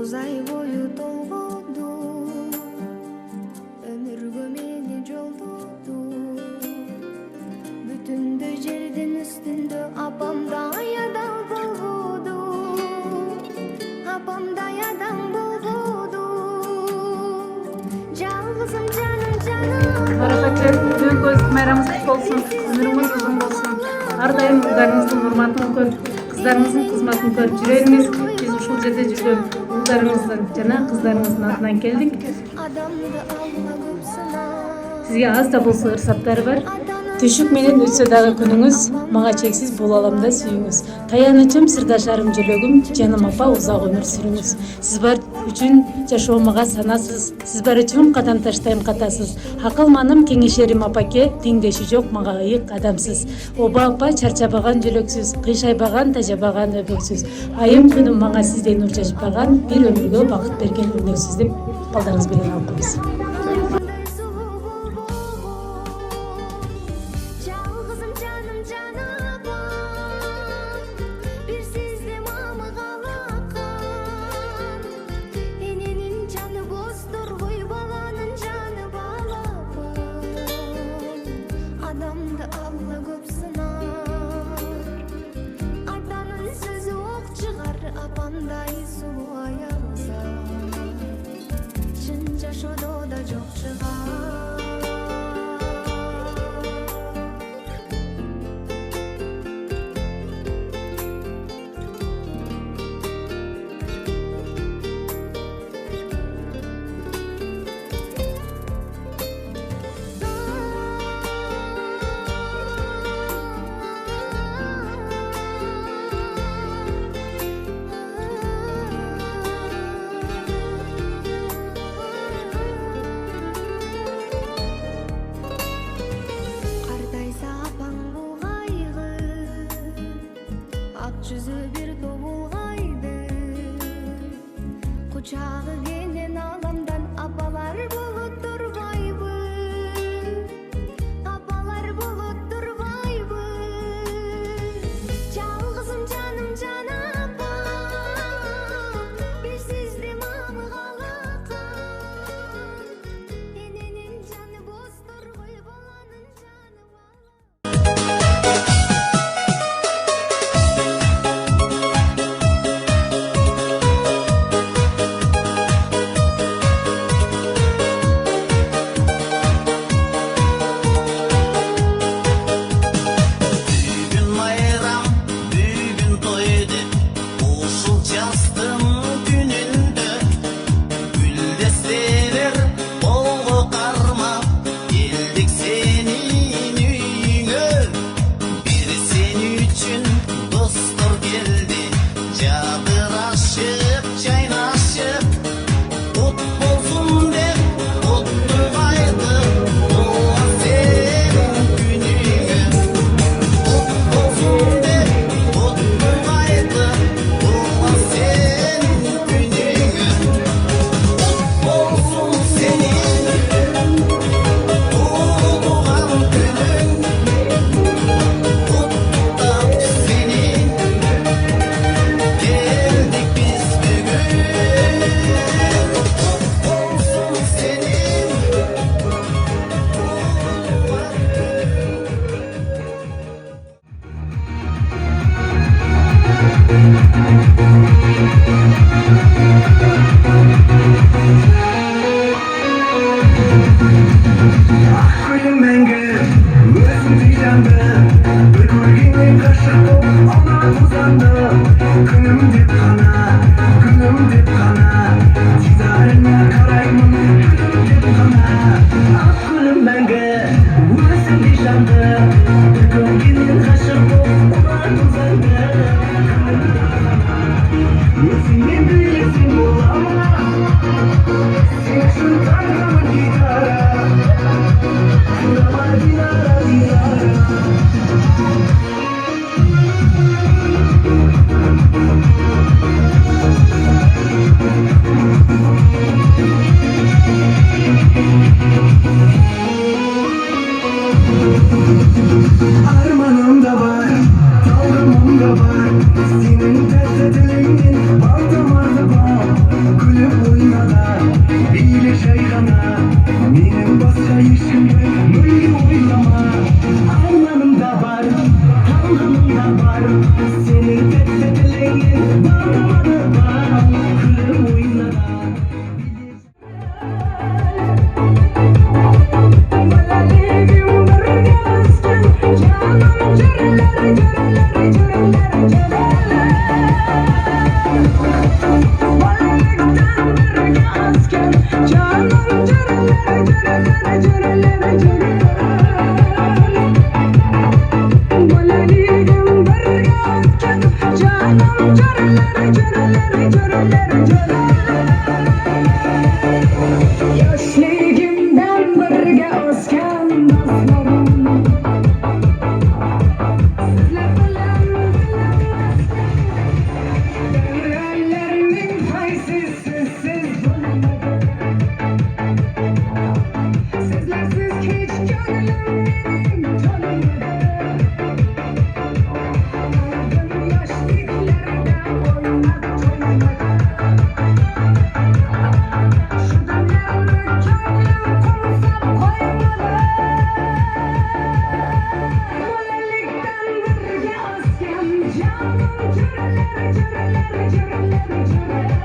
9 ай бою толгоду, өмүргө мени жолдоду. Бүтүндөй жердин үстүндө апамдай адам болгоду, апамдай адам болгоду. Жалгызым жаным жаным. Аракатлар көз майрамыз болсын, өмүрүңүз узун болсын. Ар дайым улдарыңыздын урматын көрүп, кыздарыңыздын кызматын көрүп жүрөңүз. Биз ушул жерде жүргөн улдарыңыздын жана кыздарыңыздын атынан келдик. Сизге аз да болсо ырсаттары бар. Түшүк менен өтсө дагы күнүңүз, мага чексиз бул аламда сүйүңүз. Таянычым, сырдашарым, жөлөгүм, жаным апа узак өмүр сүрүңүз. Сиз бар үчүн жашоо мага санасыз, сиз бар үчүн кадам таштайм катасыз. Акылманым, кеңешерим апаке, теңдеши жок мага ыйык адамсыз. Оба апа чарчабаган жөлөксүз, кыйшайбаган, тажабаган өбөксүз. Айым күнүм мага сиздей нур чачпаган, бир өмүргө бакыт берген өнөксүз деп балдарыңыз менен алып коебуз. Апамдай сулуу аялса, чын жашоодо да жок чыгар. Жүзі бір тобылғайды, құчағы кенен аламдан апалар болып тұрбайбы, апалар болып тұрбайбы. Жалғызым жаным жан апам, бір сізді мамы қалақан, ененің жаны бос тұрғай баланың жаны бала. Senin bekletleyin bana kırım oynana. Balaligim bırgasken canım cırlar cırlar cırlar cırlar. Balaligden bırgasken canım cırlar cırlar cırlar cırlar. Balaligim bırgasken canım cırlar cırlar cırlar cırlar. Yoshligimdan birga o'sgan dostlarim sizlar bilan davronlarning qaysi sizsiz bo'lmadi. Sizlarsiz hech ko'nglim mening to'lmadi. Qalbim yoshliklarda o'ynab to'ymadi. Shu damlarni ko'nglim qo'msab qo'ymadi. Bolalikdan birga o'sgan jonim jurlar jurlar jurlar jurlar.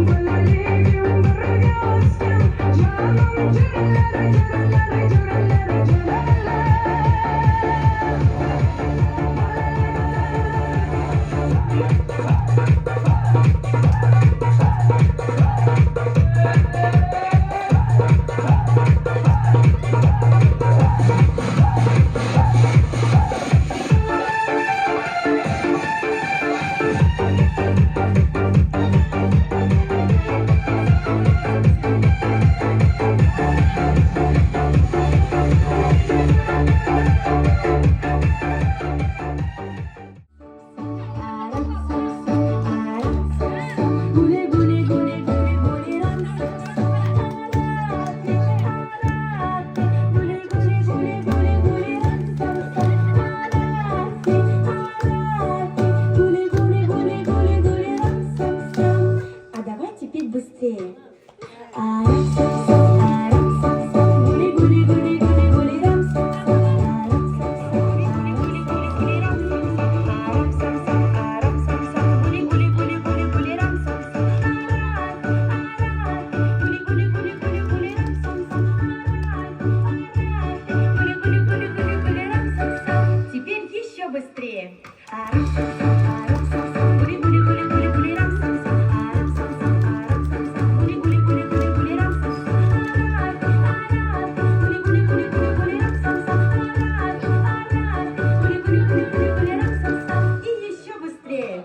Bolaligim birga o'sgan jonim jurlar jurlar jurlar jurlar. А давайте петь быстрее. Теперь еще быстрее. И еще быстрее.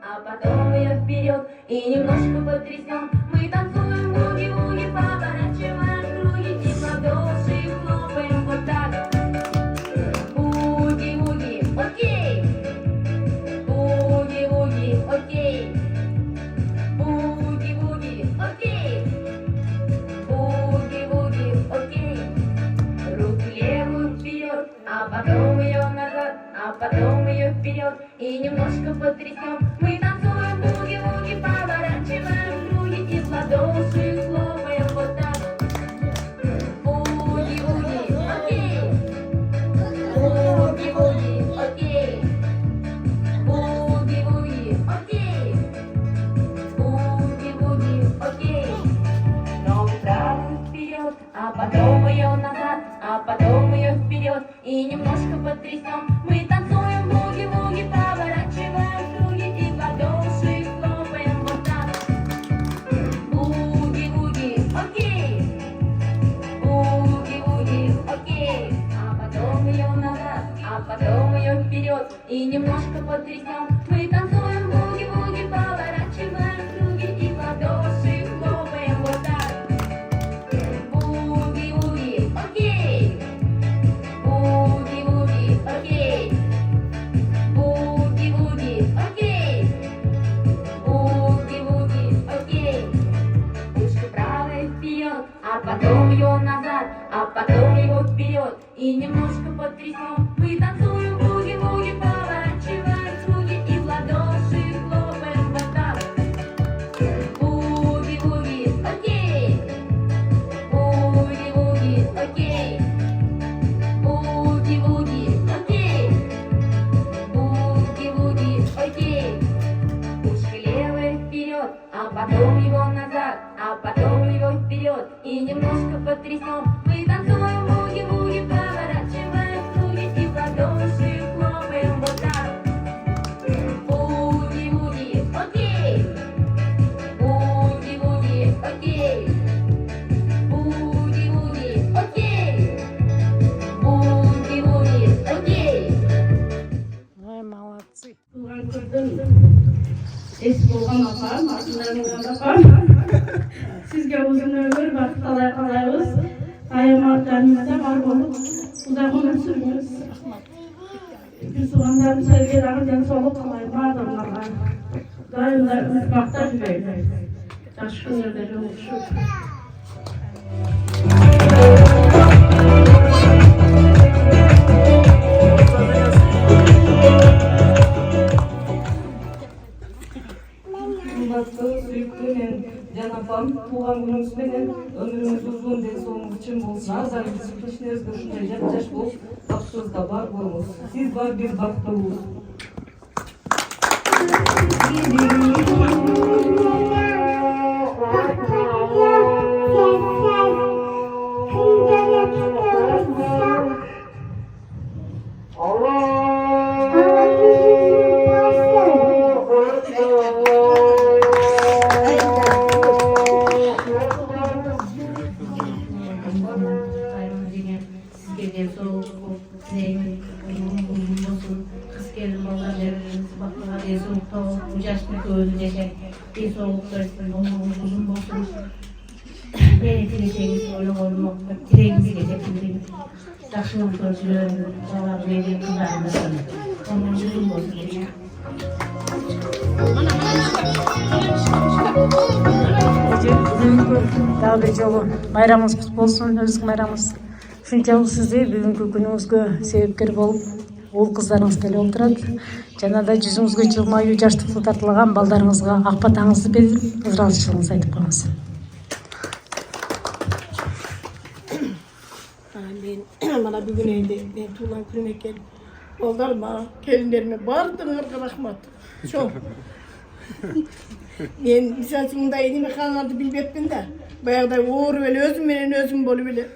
А потом ее вперед и немножко потрясем. Мы танцуем буги-буги, поворачиваем круги и в ладоши хлопаем вот так. Буги-буги, окей. Буги-буги, окей. Буги-буги, окей. Буги-буги, окей. Руки левую вперед, а потом ее назад, а потом ее вперед и немножко потрясем. Мы танцуем буги-буги, поворачиваем круги и в ладоши хлопаем вот так. Буги-буги, окей. Буги-буги, окей. Буги-буги, окей. Буги-буги, окей. Ноги правую вперед, а потом ее назад, а потом ее вперед и немножко потрясем. Мы танцуем буги-буги, поворачиваем круги и в ладоши хлопаем вот так. Буги-буги, окей. Буги-буги, окей. А потом ее назад, а потом ее вперед и немножко потрясем. Мы танцуем буги-буги, поворачиваем круги и в ладоши хлопаем вот так. Буги-буги, окей. Буги-буги, окей. Буги-буги, окей. Буги-буги, окей. Ушки правой вперед, а потом ее назад, а потом его вперед и немножко потрясем. Мы танцуем буги-буги, поворачиваем потом его назад, а потом его вперед. И немножко потрясем. Мы танцуем буги-буги, поворачиваем круги и в ладоши хлопаем вот так. Буги-буги, окей. Буги-буги, окей. Буги-буги, окей. Буги-буги, окей. Ой, молодцы. Туған күрдің ес болған апам, артындарыңыздан апам. Сізге ұзын өмір бақыт қалайбыз. Аяғыматтарыңызда бар болып, ұзақ өмір сүріңіз. Біз туғандарын sevgiyle денсаулық қалайым адамдарға. Дайымда ұрпақта жүрейік. Жақсы күндерде жолығышып. Кымбаттуу сүйүктүү мен жан апам, тууган күнүңүз менен өмүрүңүз узун, ден соолугуңуз чың болсун. Ар дайым биз кичинебизде ушундай жап-жаш болуп, бактыбызга бар болуңуз. Сиз бар, биз бактылуубуз. Sizge densoğluk dileyim, olsun. Kız gelin ballarlarınız, bakmağa densoğluk tavuk, bu yaşlı gözü yaşayın. Densoğluk versin, uzun olsun. Beni dileyeceğiniz öyle olmak, dileğinizi getirdim. Yaxşılık görsün, Allah verdiği kızlarınızın. Onun uzun olsun. Дагы бир жолу майрамыңыз кут болсун, өзүңүз майрамыңыз. Ушунчалык сизди бүгүнкү күнүңүзгө себепкер болуп, уул кыздарыңыз келип отурат. Жана да жүзүңүзгө жылмаюу, жаштыкты тартылаган балдарыңызга ак батаңызды берип, ыраазычылыгыңызды айтып коюңуз. Мен mana бүгүн энди мен туулган күнүм экен. Балдарыма, келиндериме баардыгыңарга рахмат. Чоң. Мен мисалы мындай немеканаларды билбепмин да. Баягыдай ооруп эле өзүм менен өзүм болуп эле.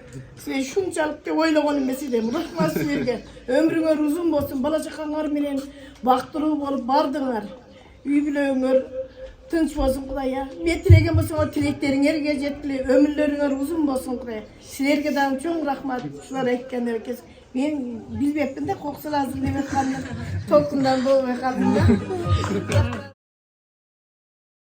Сиз шунчалык деп ойлогон эмес элем. Рахмат силерге. Өмүрүңөр узун болсун, бала чакаңар менен бактылуу болуп бардыңар. Үй бүлөңөр тынч болсун Кудайя. Мен тилеген болсоңор тилектериңерге жеткиле, өмүрлөрүңөр узун болсун Кудайя. Силерге дагы чоң рахмат. Ушулар айткандар экенсиз. Мен билбепмин да, коксур азыр неме калды. Толкундан болбой калдым да.